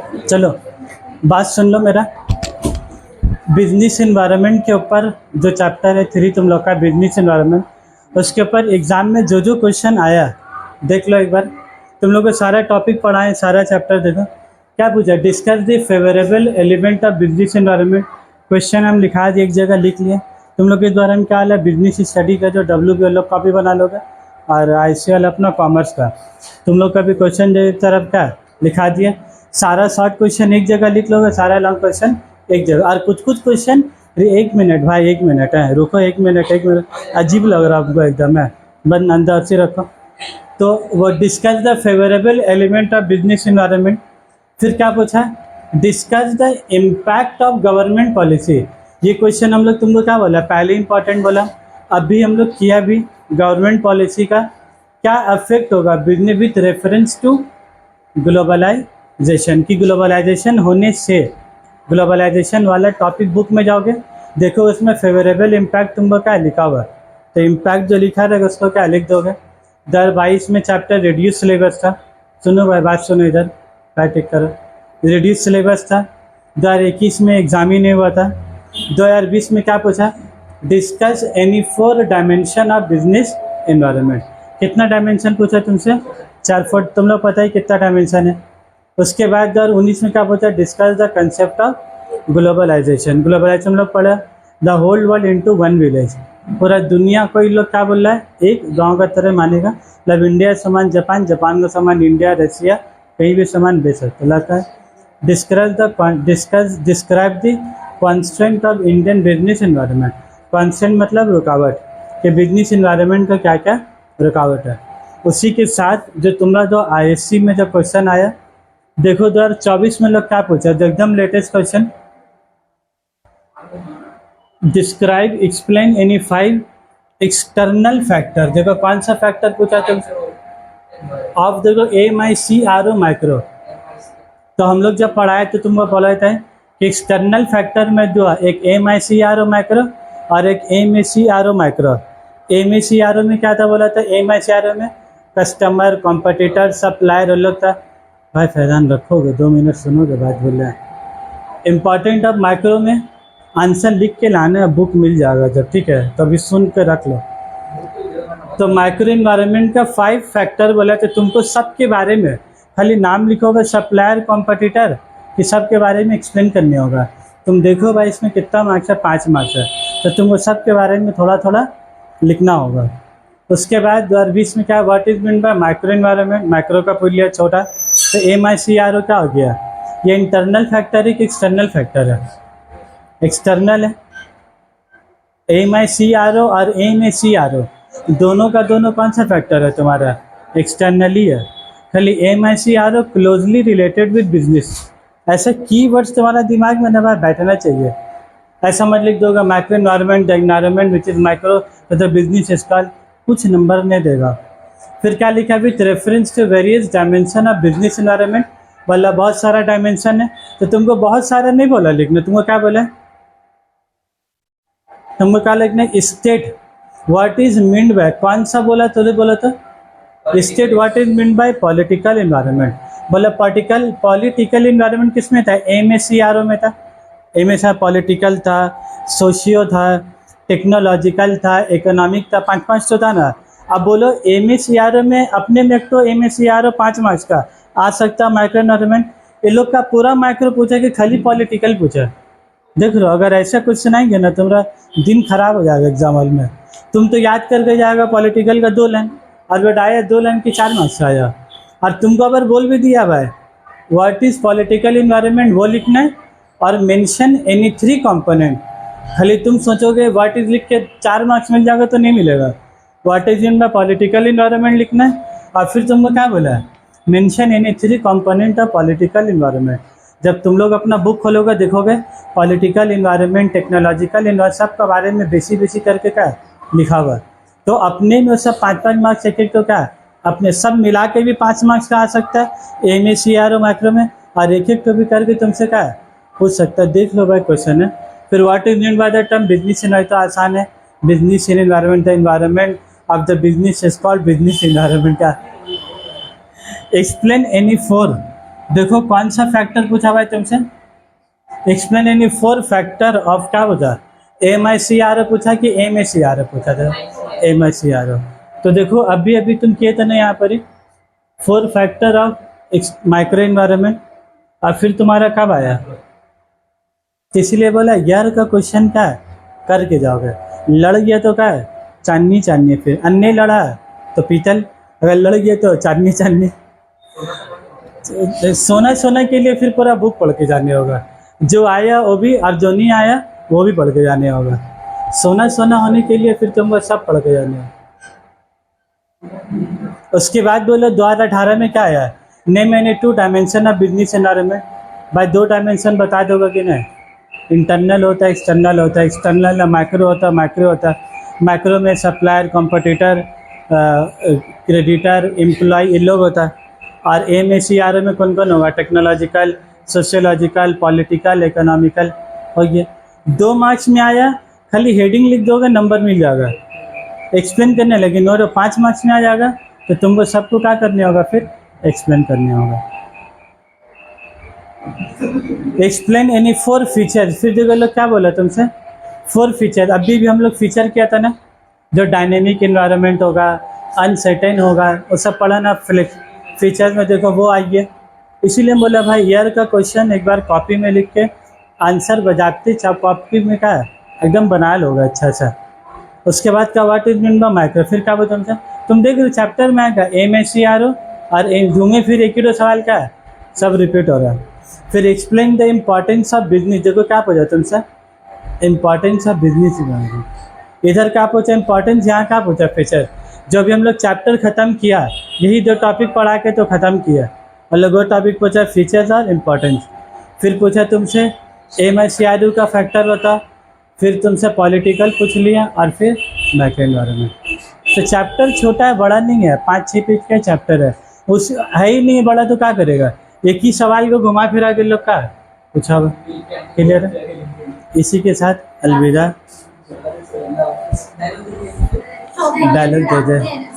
चलो बात सुन लो मेरा। बिजनेस इन्वायरमेंट के ऊपर जो चैप्टर है 3 तुम लोग का बिजनेस इन्वायरमेंट, उसके ऊपर एग्जाम में जो जो क्वेश्चन आया देख लो एक बार। तुम लोग को सारा टॉपिक पढ़ा है, सारा चैप्टर देखो। क्या पूछा? Discuss the favourable element of business environment. Question हम लिखा दिए, एक जगह लिख लिए। तुम लोग के द्वारा हम क्या हाल है, बिजनेस स्टडी का जो WB लोग कॉपी बना लोगे और IC अपना कॉमर्स का। तुम लोग का भी क्वेश्चन जो तरफ का लिखा दिया, सारा शॉर्ट क्वेश्चन एक जगह लिख लोगे, सारा लॉन्ग क्वेश्चन एक जगह। और कुछ कुछ क्वेश्चन 1 मिनट भाई, 1 मिनट है, रुको 1 मिनट 1 मिनट, अजीब लग रहा है आपको एकदम है, बंद अंदर से रखो। तो वो discuss the favourable element of business environment. फिर क्या पूछा? Discuss the impact of government policy. ये क्वेश्चन हम लोग तुमको क्या बोला, पहले इंपॉर्टेंट बोला, अभी हम लोग किया भी। गवर्नमेंट पॉलिसी का क्या अफेक्ट होगा business with reference to globalization, की ग्लोबलाइजेशन होने से, ग्लोबलाइजेशन वाला टॉपिक बुक में जाओगे, देखो उसमें फेवरेबल इम्पैक्ट तुमको क्या लिखा हुआ है। तो इम्पैक्ट जो लिखा रहेगा उसको क्या लिख दोगे। 2022 में चैप्टर रिड्यूस सिलेबस था। सुनो भाई, बात सुनो इधर, क्या टिक करो। रिड्यूस सिलेबस था। 2021 में एग्जाम ही नहीं हुआ था। 2020 में क्या पूछा? Discuss any 4 dimension of business environment. कितना डायमेंशन पूछा तुमसे? 4 फुट। तुम लोग पता ही कितना डायमेंशन है। उसके बाद 2019 में क्या पूछा? Discuss the concept of globalization. Globalization लोग पढ़ा, the whole world into one village. पूरा दुनिया को इन लोग क्या बोल रहा है, एक गांव का तरह मानेगा। मतलब इंडिया समान जापान, जापान का समान इंडिया, रशिया, कहीं भी समान दे सकते लगता है। Describe the constant of Indian business environment. Constant मतलब रुकावट, कि बिजनेस एनवायरनमेंट का क्या क्या रुकावट है। उसी के साथ जो तुम्हारा जो ISC में जो क्वेश्चन आया, देखो 2024 में लोग क्या पूछा, जो एकदम latest question, describe explain any 5 external factor. देखो कौन सा फैक्टर पूछा तुम ऑफ, देखो AMICRO माइक्रो। तो हम लोग जब पढ़ाए तो तुमको बोला था कि एक्सटर्नल फैक्टर में जो है एक AMICRO माइक्रो और एक AMACRO माइक्रो। AMACRO में क्या था बोला था, AMICRO में कस्टमर, कॉम्पिटिटर, सप्लायर लोग था। भाई फैजान रखोगे, 2 मिनट सुनोगे, बात बोल रहे हैं। इम्पॉर्टेंट ऑफ माइक्रो में आंसर लिख के लाना है, बुक मिल जाएगा जब, ठीक है, तो अभी सुन के रख लो। तो माइक्रो इन्वायरमेंट का 5 फैक्टर बोला तो तुमको सबके बारे में खाली नाम लिखोगे, सप्लायर, कॉम्पिटिटर, कि सबके बारे में एक्सप्लेन करने होगा। तुम देखो भाई इसमें कितना मार्क्स है, 5 मार्क्स है, तो तुमको सबके बारे में थोड़ा थोड़ा लिखना होगा। उसके बाद 2020 में क्या, what is mean by micro environment. Micro का पूछ लिया छोटा, तो AMICRO क्या हो गया, ये इंटरनल फैक्टर है कि एक्सटर्नल फैक्टर है? एक्सटर्नल है। AMICRO और AMACRO दोनों का दोनों कौन सा फैक्टर है तुम्हारा, एक्सटर्नली है। खाली AMICRO closely related with business. ऐसे कीवर्ड्स तुम्हारा दिमाग में ना बैठना चाहिए। ऐसा मत लिख दोगे micro environment, the environment which is micro the business scale, कुछ नंबर नहीं देगा। फिर क्या लिखा, with reference to various dimension of business environment. बोला बहुत सारा डायमेंशन है, तो तुमको बहुत सारा नहीं बोला लिखना, तुमको क्या बोला, तुमको क्या लिखना, state what is mean by, कौन सा बोला तो बोला तो state what is mean by political environment. बोला पॉलिटिकल इन्वायरमेंट किस में था, AMACRO में था। AMACRO पॉलिटिकल था, सोशियो था, टेक्नोलॉजिकल था, इकोनॉमिक था, 5 तो था ना। अब बोलो AMACRO में अपने में तो AMACRO 5 मार्क्स का आ सकता माइक्रो इन्वायरमेंट। ये लोग का पूरा माइक्रो पूछा कि खाली पॉलिटिकल पूछा। देख लो अगर ऐसा क्वेश्चन आएंगे ना, तुम्हारा दिन खराब हो जाएगा एग्जाम हॉल में। तुम तो याद करके जाएगा पॉलिटिकल का 2 लाइन, और बेटा आया 2 लाइन की 4 मार्क्स आया। और तुमको अगर बोल भी दिया भाई व्हाट इज पॉलिटिकल इन्वायरमेंट, वो लिखना है, और मेंशन एनी 3 कंपोनेंट। खाली तुम सोचोगे व्हाट इज लिख के 4 मार्क्स मिल जाएगा, तो नहीं मिलेगा। What is in the political environment लिखना है, और फिर तुमको क्या बोला है, mention any 3 component of political environment. जब तुम लोग अपना बुक खोलोगे देखोगे पॉलिटिकल इन्वायरमेंट, टेक्नोलॉजिकल इन्वायरमेंट, सब के बारे में बेसी करके क्या लिखा हुआ। तो अपने में सब 5-5 मार्क्स एक तो क्या, अपने सब मिला के भी 5 मार्क्स का आ सकता है AMACRO माइक्रो में, और एक तो भी करके तुमसे क्या पूछ सकता है। देख लो भाई क्वेश्चन है। फिर what is mean by the term business environment, तो आसान है, business in environment, the environment of the business is called business environment. क्या, एक्सप्लेन एनी 4 देखो कौन सा फैक्टर पूछा भाई तुमसे, एक्सप्लेन एनी 4 फैक्टर ऑफ क्या पूछा, MICRO पूछा कि MACRO पूछा था, MICRO। तो देखो अभी अभी तुम किए थे ना यहाँ पर ही 4 फैक्टर ऑफ माइक्रो इन्वायरमेंट, और फिर तुम्हारा कब आया, तो इसीलिए बोला यार का क्वेश्चन क्या है करके जाओगे, लड़ गया तो क्या है चांदनी चांदनी, फिर अन्य लड़ा है तो पीतल, अगर लड़ गया तो चांदनी चांदनी, सोना सोना के लिए फिर पूरा बुक पढ़ के जाने होगा, जो आया वो भी और जो नहीं आया वो भी पढ़ के जाने होगा, सोना सोना होने के लिए फिर तुमको सब पढ़ के जाने होगा। उसके बाद बोलो 2018 में क्या आया, name any 2 dimension of business environment, भाई 2 डायमेंशन बता दोगे कि नहीं, इंटरनल होता है एक्सटर्नल होता है, एक्सटर्नल माइक्रो होता है, माइक्रो होता है, माइक्रो में सप्लायर कॉम्पिटिटर क्रेडिटर एम्प्लॉय ये लोग होता है, और MACRO में कौन कौन होगा, टेक्नोलॉजिकल सोशियोलॉजिकल पॉलिटिकल इकोनॉमिकल। और ये 2 मार्क्स में आया, खाली हेडिंग लिख दोगे नंबर मिल जाएगा, एक्सप्लेन करने लगे और 5 मार्क्स में आ जाएगा तो तुमको सबको क्या करने होगा, फिर एक्सप्लेन करने होगा। एक्सप्लेन एनी 4 फीचर्स, फिर देखो लोग क्या बोला तुमसे 4 फीचर, अभी भी हम लोग फीचर किया था ना, जो डायनेमिक इन्वायरमेंट होगा, अनसर्टेन होगा, वो सब पढ़ा ना, फीचर्स में देखो वो आई है। इसीलिए बोला भाई ईयर का क्वेश्चन एक बार कॉपी में लिख के आंसर बजाते चाप कॉपी में क्या है एकदम बना लोगे अच्छा सा। उसके बाद का what is mean by micro, फिर क्या बोलते तुमसे, तुम देख रहे चैप्टर में आएगा MACRO और घूमे फिर एक ही दो सवाल क्या है सब रिपीट हो रहा है। फिर explain the importance of business, देखो क्या पूछा तुमसे, इम्पोर्टेंस ऑफ बिजनेस, इधर क्या पूछा इम्पोर्टेंस, यहाँ क्या पूछा फीचर। जो भी हम लोग चैप्टर ख़त्म किया यही 2 टॉपिक पढ़ा के तो ख़त्म किया, मतलब 2 टॉपिक पूछा फीचर्स और इम्पोर्टेंस। फिर पूछा तुमसे MICRO का फैक्टर बता, फिर तुमसे पॉलिटिकल पूछ लिया और फिर माइक्रो एनवायरनमेंट। तो चैप्टर छोटा है बड़ा नहीं है, 5-6 पेज का चैप्टर है, उस है ही नहीं बड़ा तो क्या करेगा, एक ही सवाल को घुमा फिरा के लोग का पूछा हुआ। क्लियर है, इसी के साथ अलविदा, डायलॉग दे दे।